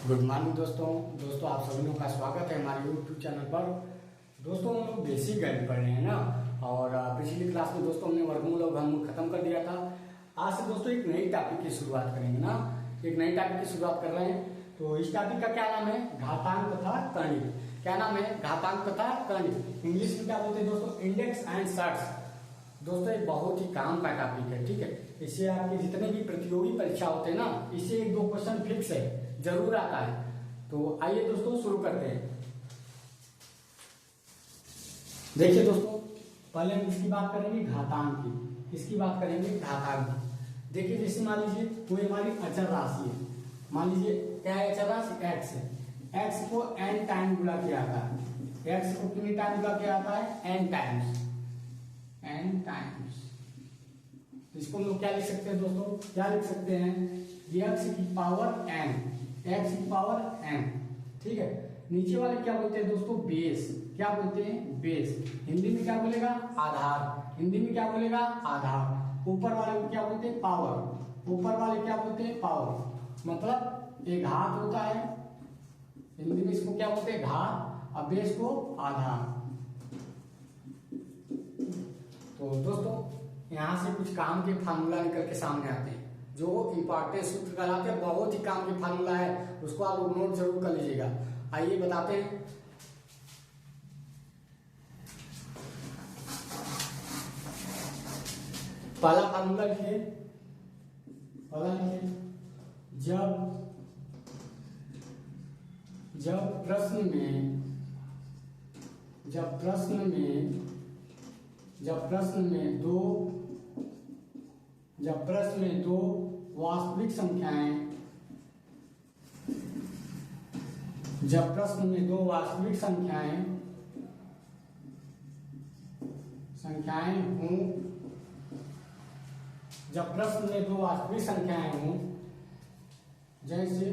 Good morning दोस्तों आप सभी लोगों का स्वागत है हमारे यूट्यूब चैनल पर। दोस्तों हम लोग बेसिक गणित पढ़ रहे हैं ना, और पिछली क्लास में दोस्तों हमने वर्गमूल और घनमूल खत्म कर दिया था। आज से दोस्तों एक नई टॉपिक की शुरुआत करेंगे ना, एक नई टॉपिक की शुरुआत कर रहे हैं। तो इस टॉपिक का क्या नाम है? घातांक तथा करणिक। क्या नाम है? घातांक तथा करणिक। इंग्लिश में क्या बोलते हैं दोस्तों? इंडेक्स एंड सर्ट्स। दोस्तों एक बहुत ही काम का टॉपिक है, ठीक है। इससे आपके जितने भी प्रतियोगी परीक्षा होते हैं ना, इससे एक दो क्वेश्चन फिक्स है, जरूर आता है। तो आइए दोस्तों शुरू करते हैं। देखिए दोस्तों, पहले हम इसकी बात करेंगे घातांक की। इसकी बात करेंगे घातांक की। देखिए जैसे मान लीजिए कोई हमारी अचर राशि है, मान लीजिए क्या है अचर राशि? एक्स है। एक्स को n टाइम गुणा किया जाता है। एक्स को कितनी टाइम गुणा किया जाता है? n times. n times. इसको हम लोग क्या लिख सकते हैं दोस्तों? क्या लिख सकते हैं? x की पावर n, x की पावर n, ठीक है। नीचे वाले क्या बोलते हैं दोस्तों? बेस। क्या बोलते हैं? बेस। हिंदी में क्या बोलेगा? आधार। हिंदी में क्या बोलेगा? आधार। ऊपर वाले को क्या बोलते हैं? पावर। ऊपर वाले क्या बोलते हैं? पावर। मतलब एक घात होता है, हिंदी में इसको क्या बोलते हैं? घात। और बेस को आधार। तो दोस्तों यहां से कुछ काम के फार्मूला निकल के सामने आते हैं, जो इंपॉर्टेंट सूत्र कहलाते हैं। बहुत ही काम के फार्मूला है, उसको आप लोग नोट जरूर कर लीजिएगा। आइए बताते हैं। पहला फार्मूला लिखिए, पहला लिखिए। जब प्रश्न में दो वास्तविक संख्याएं, जब प्रश्न में दो वास्तविक संख्याएं हों, जब प्रश्न में दो वास्तविक संख्याएं हों, जैसे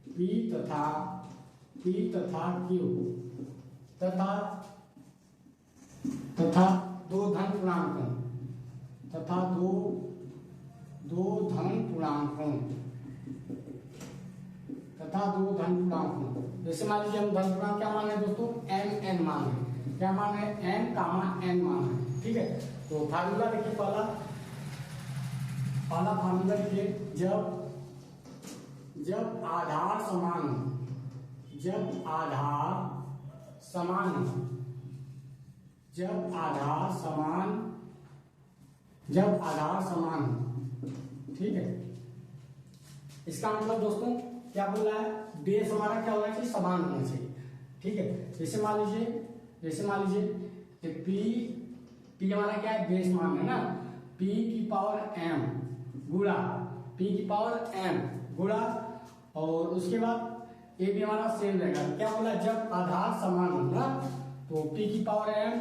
p तथा q तथा दो धन पूर्णांकों, जैसे मान लीजिए हम धन पूर्णांक क्या मान रहे हैं दोस्तों? n मान रहे हैं। क्या मान रहे हैं? n मान रहे हैं, ठीक है। तो फार्मूला देखिए, पहला फार्मूला देखिए। जब आधार समान हो, जब आधार समान हो, ठीक है। इसका मतलब दोस्तों क्या बोल रहा है? बेस हमारा क्या होना चाहिए? समान होना चाहिए, ठीक है। जैसे मान लीजिए p हमारा क्या है? बेस मान है ना। p की पावर m गुणा, और उसके बाद ये भी हमारा सेम रहेगा। क्या बोला? जब आधार समान होगा तो p की पावर m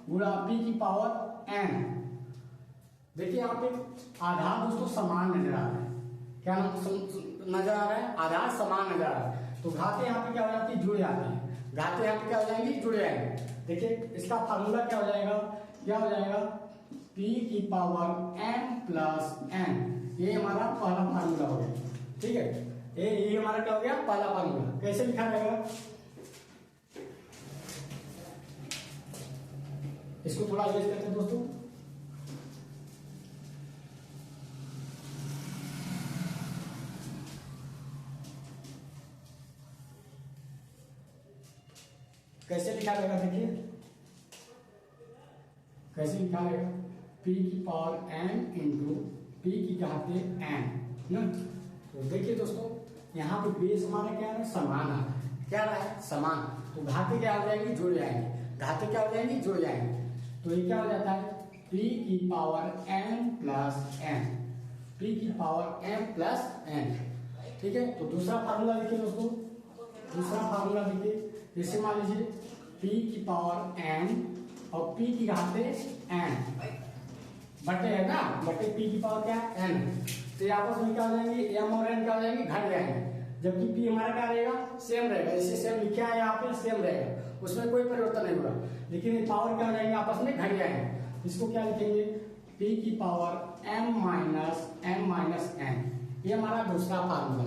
गुणा p की पावर n। देखिए यहाँ पे आधार दोस्तों समान नजर आ रहा है। क्या नजर आ रहा है? आधार समान नजर आ रहा है। तो घाते यहाँ पे क्या हो जाती है? जुड़ जाती है। घाते यहाँ पे क्या हो जाएंगी? जुड़ जाएंगे। देखिए इसका फार्मूला क्या हो जाएगा? p की पावर n प्लस n। ये हमारा पहला फार्मूला हो गया, ठीक है। ये हमारा क्या हो गया? पहला फार्मूला। कैसे लिखा जाएगा? इसको थोड़ा यूज करते हैं दोस्तों। कैसे लिखा जाएगा? देखिए कैसे लिखा जाएगा? p की पावर n इंटू p की घाते n ना। तो देखिए दोस्तों यहाँ पे बेस हमारा क्या है? समान है। क्या रहा है? समान। तो घाते क्या हो जाएंगी? जुड़ जाएंगे। घाते क्या हो जाएंगी? जुड़ जाएंगे। तो ये क्या हो जाता है? p की power n plus n, p की पावर m प्लस n, ठीक है। तो दूसरा फार्मूला देखिए दोस्तों, दूसरा फार्मूला देखिए। जैसे मान लीजिए p की पावर n और p की घाते n बटे है ना, बटे p की पावर क्या है? n। तो आपस में क्या हो जाएंगे? m और n क्या हो जाएंगे? घट जाएंगे। जबकि p हमारा क्या रहेगा? सेम रहेगा। जैसे सेम लिखा है यहाँ पे, सेम रहेगा, उसमें कोई परिवर्तन नहीं होगा। लेकिन पावर क्या हो जाएंगे? आपस में घट जाएंगे। इसको क्या लिखेंगे? p की पावर m माइनस n, ये हमारा दूसरा फार्मूला,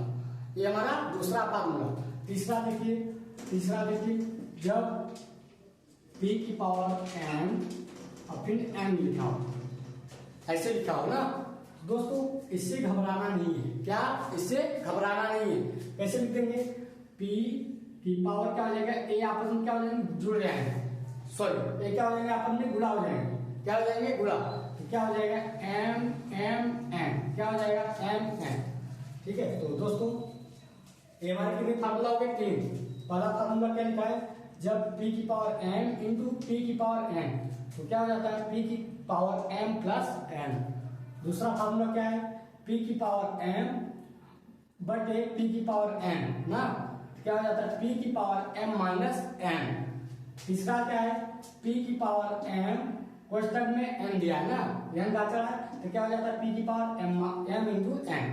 ये हमारा दूसरा फार्मूला। तीसरा देखिए जब p की पावर m और फिर m लिखा हो, ऐसे लिखा हो ना दोस्तों, इससे घबराना नहीं है। क्या, इससे घबराना नहीं है। कैसे लिख देंगे, p की पावर क्या हो जाएगा, a आपस में क्या हो जाएंगे, जुड़ जाएंगे, सॉरी ये क्या हो जाएंगे आपस में गुणा हो जाएंगे, क्या हो जाएंगे गुणा, तो क्या हो जाएगा m, क्या हो जाएगा m। ठीक है, तो दोस्तों ये हमारे कितने फार्मूला हो गए, 3। पहला फार्मूला क्या लिखा है, जब p की पावर m इंटू p की पावर n, तो क्या हो जाता है p की पावर m प्लस n। दूसरा फार्मूला क्या है, p की पावर m बटे p की पावर n ना, क्या हो जाता है p की पावर m माइनस n। तीसरा क्या है, p की पावर m, क्वेश्चन में n दिया है ना, n बचा है, तो क्या हो जाता है p की पावर m इंटू n।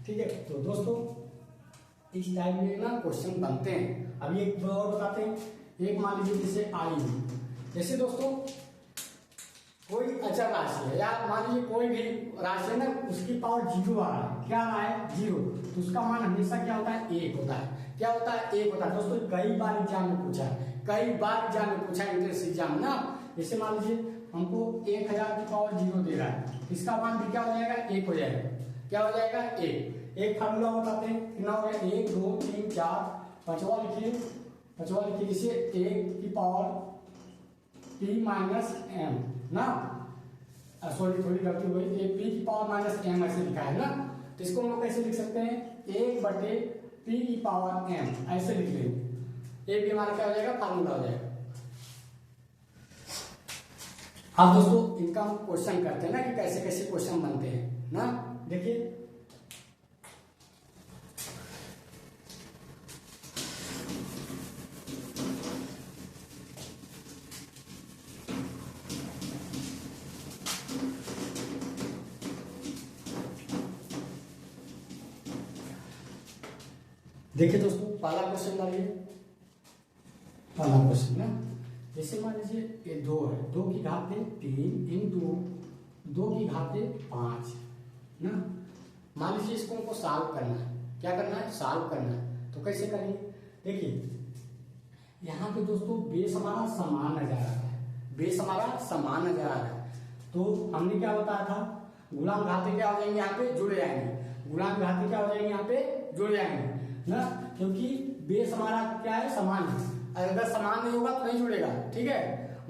ठीक है, तो दोस्तों इस टाइप में ना क्वेश्चन बनते हैं। अभी एक और बताते हैं, एक मान लीजिए जैसे आई, जैसे दोस्तों कोई अचर राशि है या मान लीजिए कोई भी राशि है ना, उसकी पावर 0 आ रहा है, क्या आ रहा है 0, तो उसका मान हमेशा क्या होता है 1 होता है। क्या होता है 1 होता है दोस्तों, कई बार एग्जाम में पूछा है, कई बार एग्जाम में पूछा है, इंट्रेंस एग्जाम ना। जैसे मान लीजिए हमको 1000 की पावर 0 दे रहा है, इसका मान भी क्या हो जाएगा 1 हो जाएगा, क्या हो जाएगा 1। एक फार्मूला बताते हैं, कितना हो गया 1 2 3 4, पांचवा लिखिए जैसे 1 की पावर p माइनस m ना, सॉरी थोड़ी गलती हुई, p की पावर माइनस m ऐसे लिखा है ना, तो इसको हम लोग कैसे लिख सकते हैं, 1 बटे p की पावर m ऐसे लिख लेंगे, ये भी हमारा क्या हो जाएगा फार्मूला हो जाएगा। अब दोस्तों इनका हम क्वेश्चन करते हैं ना कि कैसे कैसे क्वेश्चन बनते हैं ना। देखिए देखिए दोस्तों पहला क्वेश्चन डालिए, पहला क्वेश्चन ना, जैसे मान लीजिए ये 2 है, 2 की घात 3 इंटू 2 की घात 5 ना। मान लीजिए इसको हमको सॉल्व करना है, क्या करना है सॉल्व करना है, तो कैसे करेंगे, देखिए यहाँ पे दोस्तों बेस हमारा समान नजर आ रहा है, बेस हमारा समान नजर आ रहा है, तो हमने क्या बताया था, गुणांक घाते क्या हो जाएंगे यहाँ पे जुड़ जाएंगे, गुणांक घाते क्या हो जाएंगे यहाँ पे जुड़ जाएंगे ना, क्योंकि बेस हमारा क्या है समान है, अगर समान नहीं होगा तो नहीं जुड़ेगा। ठीक है,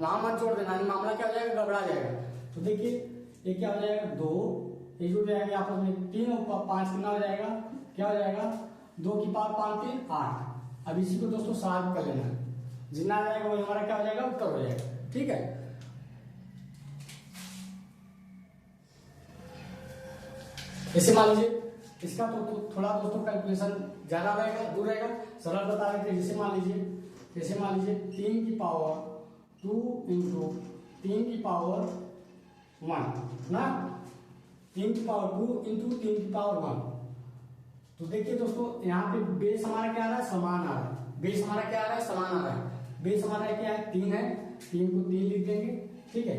वहां मत जोड़ देना, मामला क्या हो जाएगा गड़बड़ा जाएगा। तो देखिए ये क्या हो जाएगा 2, ये जुड़ जाएंगे आपस में, 3 और 5 कितना हो जाएगा, क्या हो जाएगा 2 की पावर 5 3 8। अब इसी को दोस्तों सॉल्व कर लेना, जितना आ जाएगा वो हमारा क्या हो जाएगा उत्तर हो जाएगा। ठीक है, ऐसे मान लीजिए इसका तो थोड़ा दोस्तों कैलकुलेशन ज्यादा रहेगा, दूर रहेगा, सरल बता देते हैं। जैसे मान लीजिए 3 की पावर 2 इंटू 3 की पावर 1 ना, 3 की पावर 2 इंटू 3 की पावर 1। तो देखिए दोस्तों यहाँ पे बेस हमारा क्या आ रहा है समान आ रहा है, बेस हमारा क्या आ रहा है समान आ रहा है, बेस हमारा क्या है 3 है, 3 को 3 लिख देंगे। ठीक है,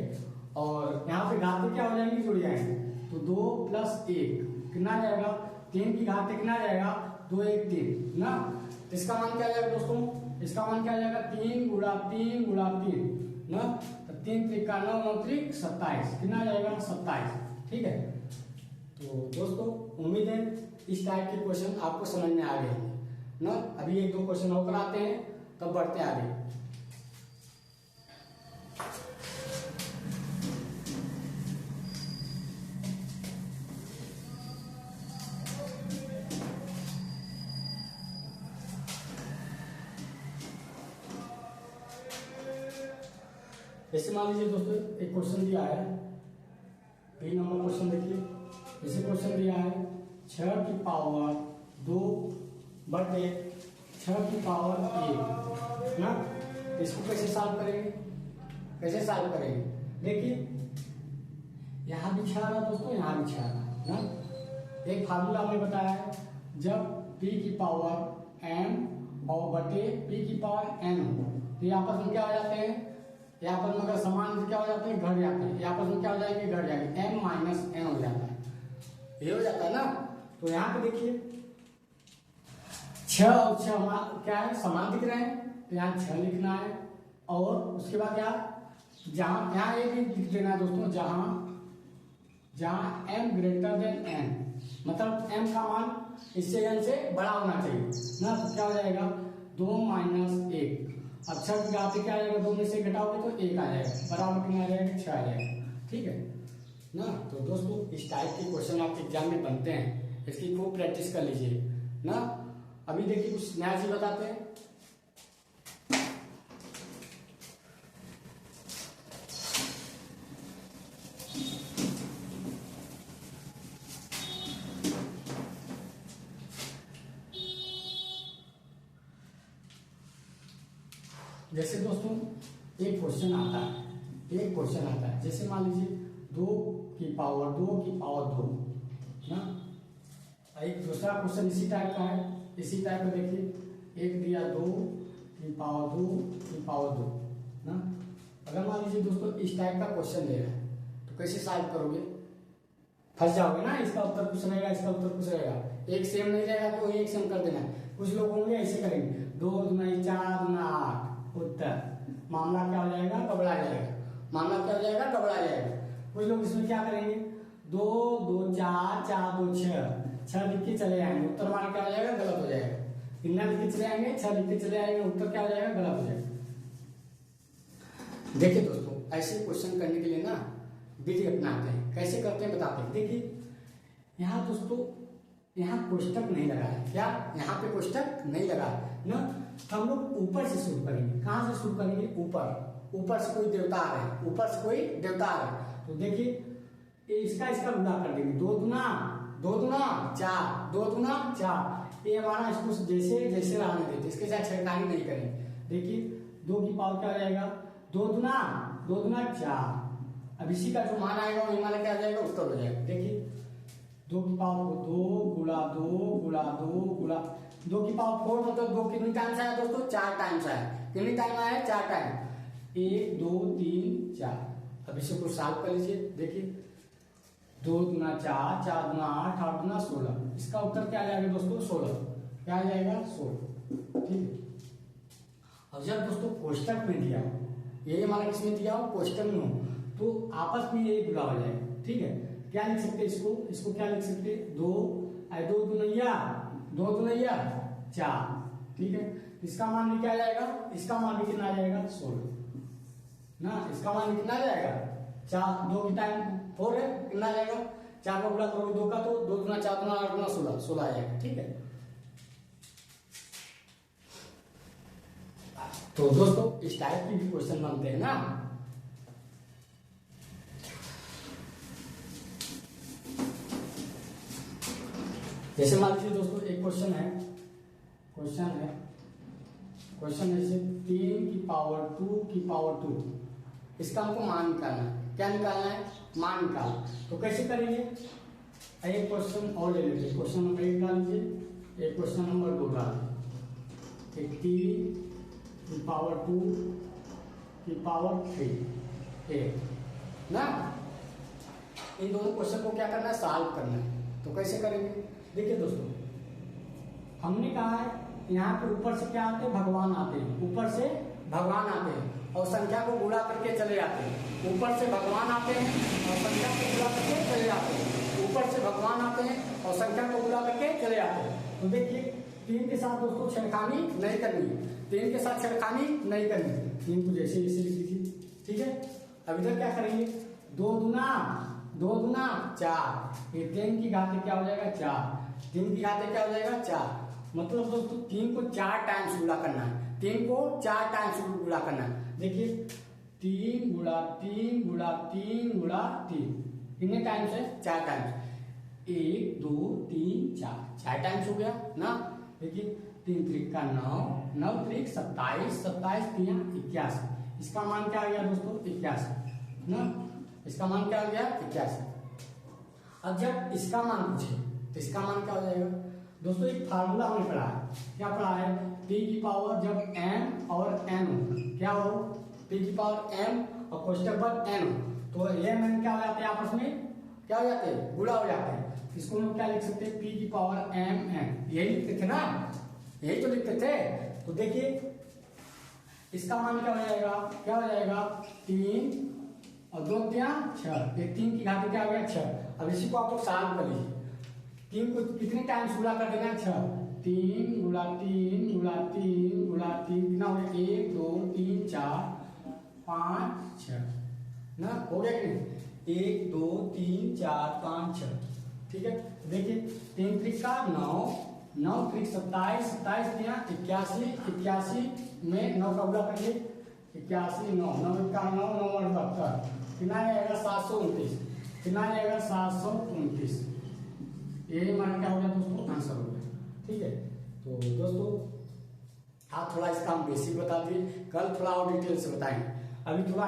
और यहाँ पे घाते क्या हो जाएंगे जुड़ जाएंगे, तो 2 प्लस 1 कितना आ जाएगा, 3 की घात कितना आ जाएगा 2 1 3 ना, इसका मान क्या आ जाएगा दोस्तों, इसका मान क्या आ जाएगा 3 गुणा 3 गुणा 3 ना, तो 3 3 का 9 9 3 27 कितना आ जाएगा 27। ठीक है, तो दोस्तों उम्मीद है इस टाइप के क्वेश्चन आपको समझ में आ गए ना। अभी 1 2 क्वेश्चन और कराते हैं तब बढ़ते हैं आगे। जैसे मान लीजिए दोस्तों एक क्वेश्चन दिया है, 3 नंबर क्वेश्चन देखिए, जैसे क्वेश्चन दिया है 6 की पावर 2 बटे 6 की पावर 1 ना, इसको कैसे सॉल्व करेंगे, कैसे सॉल्व करेंगे, देखिए यहाँ भी 6 आ रहा दोस्तों, यहाँ भी 6 आ रहा ना। एक फार्मूला हमने बताया है, जब p की पावर m और बटे p की पावर n हो, तो ये आपस में क्या हो जाते हैं ये आपस में अगर समान क्या हो जाते हैं, घट जाते हैं, ये आपस में क्या हो जाएंगे, घट जाएंगे, m माइनस n हो जाता है, ये हो जाता है ना। तो यहाँ पे देखिए 6 और 6 क्या है, समान दिख रहे हैं, तो यहाँ 6 लिखना है, और उसके बाद क्या, जहां यहाँ ये भी लिख देना है दोस्तों, जहां m ग्रेटर देन n, मतलब m का मान इससे n से बड़ा होना चाहिए ना, तो क्या हो जाएगा 2 माइनस 1। अब 6 की घात क्या आ जाएगा, 2 में से घटाओगे तो 1 आ जाएगा, बराबर कितना आ जाएगा, 6 आ जाएगा, ठीक है ना। तो दोस्तों इस टाइप के क्वेश्चन आपके एग्जाम में बनते हैं, इसकी खूब प्रैक्टिस कर लीजिए ना। अभी देखिए कुछ नया चीज बताते हैं। जैसे दोस्तों एक क्वेश्चन आता है, जैसे मान लीजिए 2 की पावर 2 ना। एक दूसरा क्वेश्चन इसी टाइप का है, इसी टाइप का देखिए, एक दिया 2 की पावर 2 ना। अगर मान लीजिए दोस्तों इस टाइप का क्वेश्चन दे रहा है तो कैसे सॉल्व करोगे, फंस जाओगे ना। इसका उत्तर कुछ रहेगा, इसका उत्तर कुछ रहेगा, एक सेम नहीं रहेगा तो एक सेम कर देना है। कुछ लोग होंगे ऐसे करेंगे, 2 दूना 4 दूना 8 उत्तर, मामला क्या हो जाएगा, गड़बड़ा जाएगा, मामला क्या हो जाएगा, गड़बड़ा जाएगा। कुछ लोग इसमें क्या करेंगे, 2 2 4 4 2 6 लिख के चले आएंगे, उत्तर हमारा क्या हो जाएगा, गलत हो जाएगा। इतना लिख के चले आएंगे, 6 लिख के चले आएंगे, उत्तर क्या हो जाएगा, गलत हो जाएगा। देखिए दोस्तों ऐसे क्वेश्चन करने के लिए ना विधि अपनाते हैं, कैसे करते हैं बताते हैं। देखिए यहाँ दोस्तों, यहाँ कोष्टक नहीं लगा है, क्या यहाँ पे कोष्टक नहीं लगा है ना। हम लोग ऊपर से शुरू करेंगे, कहाँ से शुरू करेंगे, ऊपर से कोई देवता आ रहे हैं, ऊपर से कोई देवता आ रहे हैं, तो देखिए इसका गुणा कर देंगे, 2 दूना 4 2 दूना 4। ये हमारा इसको जैसे जैसे रहने देते, इसके साथ छेड़खानी नहीं करेंगे। देखिए 2 की पावर क्या हो जाएगा, 2 दूना 4। अब इसी का जो मान आएगा वही मान क्या आ जाएगा, उत्तर हो जाएगा। देखिए 2 की पावर 2 गुणा 2 की पावर 4, मतलब 2 कितनी टाइम्स आया दोस्तों, 4 टाइम्स आया। कितनी टाइम आया, 4 टाइम, 1 2 3 4। अब इसे कुछ सॉल्व कर लीजिए। देखिए 2 दूना 4 4 दूना 8 8 दूना 16, इसका उत्तर क्या आ जाएगा दोस्तों, 16। क्या आ जाएगा, 16, ठीक है। अब जब दोस्तों कोष्टक में दिया हो, ये हमारा किसमें दिया हो, कोष्टक में हो, तो आपस में ये गुणा हो जाएगा, ठीक है। क्या लिख सकते हैं इसको क्या लिख सकते हैं, 2 दूनैया 4, ठीक है। इसका मान भी क्या आ जाएगा, इसका मान भी कितना आ जाएगा, 16 ना। इसका मान कितना आ जाएगा, 4 2 की टाइम 4 है, कितना आ जाएगा, 4 का गुणा करोगे 2 का, तो 2 दूना 4 दूना 8 दूना 16 आ जाएगा, ठीक है। तो दोस्तों इस टाइप के भी क्वेश्चन बनते हैं ना। जैसे मान लीजिए दोस्तों एक क्वेश्चन है जैसे 3 की पावर 2, इसका हमको मान निकालना है। क्या निकालना है, मान निकालना। तो कैसे करेंगे, एक क्वेश्चन और ले लेते हैं। क्वेश्चन नंबर 1 डाल लीजिए, एक क्वेश्चन नंबर 2 डाल लीजिए। 3 की पावर 2 की पावर 3 ना। इन दोनों क्वेश्चन को क्या करना है, सॉल्व करना है। तो कैसे करेंगे, देखिए दोस्तों हमने कहा है यहाँ पे ऊपर से क्या आते हैं, भगवान आते हैं, ऊपर से भगवान आते हैं और संख्या को गुणा करके चले जाते हैं। ऊपर से भगवान आते हैं और संख्या को गुणा करके चले जाते हैं। ऊपर से भगवान आते हैं और संख्या को गुणा करके चले जाते हैं। तो देखिए 3 के साथ दोस्तों छेड़खानी नहीं करनी, 3 के साथ छेड़खानी नहीं करनी, 3 को जैसे जैसे लिख लीजिए, ठीक है। अब इधर क्या करेंगे, 2 दूना 4, ये 3 की घात क्या हो जाएगा, 4, 3 की घात क्या हो जाएगा, 4। मतलब दोस्तों 3 को 4 टाइम्स गुणा करना है, 3 को 4 टाइम्स गुणा करना है। देखिए 3 गुणा 3 गुणा 3 गुणा 3, कितने टाइम्स है, 4 टाइम्स। 1 2 3 4 टाइम्स हो गया ना। देखिए 3 त्रिक का 9, 9 त्रिक 27, 27 3 81। इसका मान क्या आ गया दोस्तों, 81 ना। इसका मान क्या आ गया, 81। अब जब इसका मान पूछे तो इसका मान क्या हो जाएगा दोस्तों, एक फार्मूला हमने पढ़ा है। क्या पढ़ा है, t की पावर जब m और n हो, क्या हो, पी की पावर m और कोष्टक पर n, तो m n क्या हो जाते हैं आपस में, क्या हो जाते हैं, गुणा हो जाते हैं। इसको हम क्या लिख सकते हैं, p की पावर m n, यही लिखते थे ना, यही तो लिखते थे। तो देखिए इसका मान क्या हो जाएगा, क्या हो जाएगा, 3 और 2 3 6, ये 3 की घात क्या हो गया 6। अब इसी को आप लोग सॉल्व कर लीजिए, 3 को कितने टाइम्स गुणा कर देना है, 6, 3 गुणा 3 गुणा 3 गुणा 3 कितना हो गया, 1 2 3 4 5 6 ना, हो गया कि नहीं, 1 2 3 4 5 6, ठीक है। देखिए 3 त्रिक का 9, 9 त्रिक 27, 27 दिया 81, 81 में 9 का गुणा करिए, 81 9 9 का 9 9 और 72, कितना आएगा 729, कितना आएगा 729, यही मान क्या हो गया दोस्तों, आंसर हो गया, ठीक है। तो दोस्तों आप थोड़ा इसका हम बेसिक बता दिए, कल थोड़ा और डिटेल से बताएंगे, अभी थोड़ा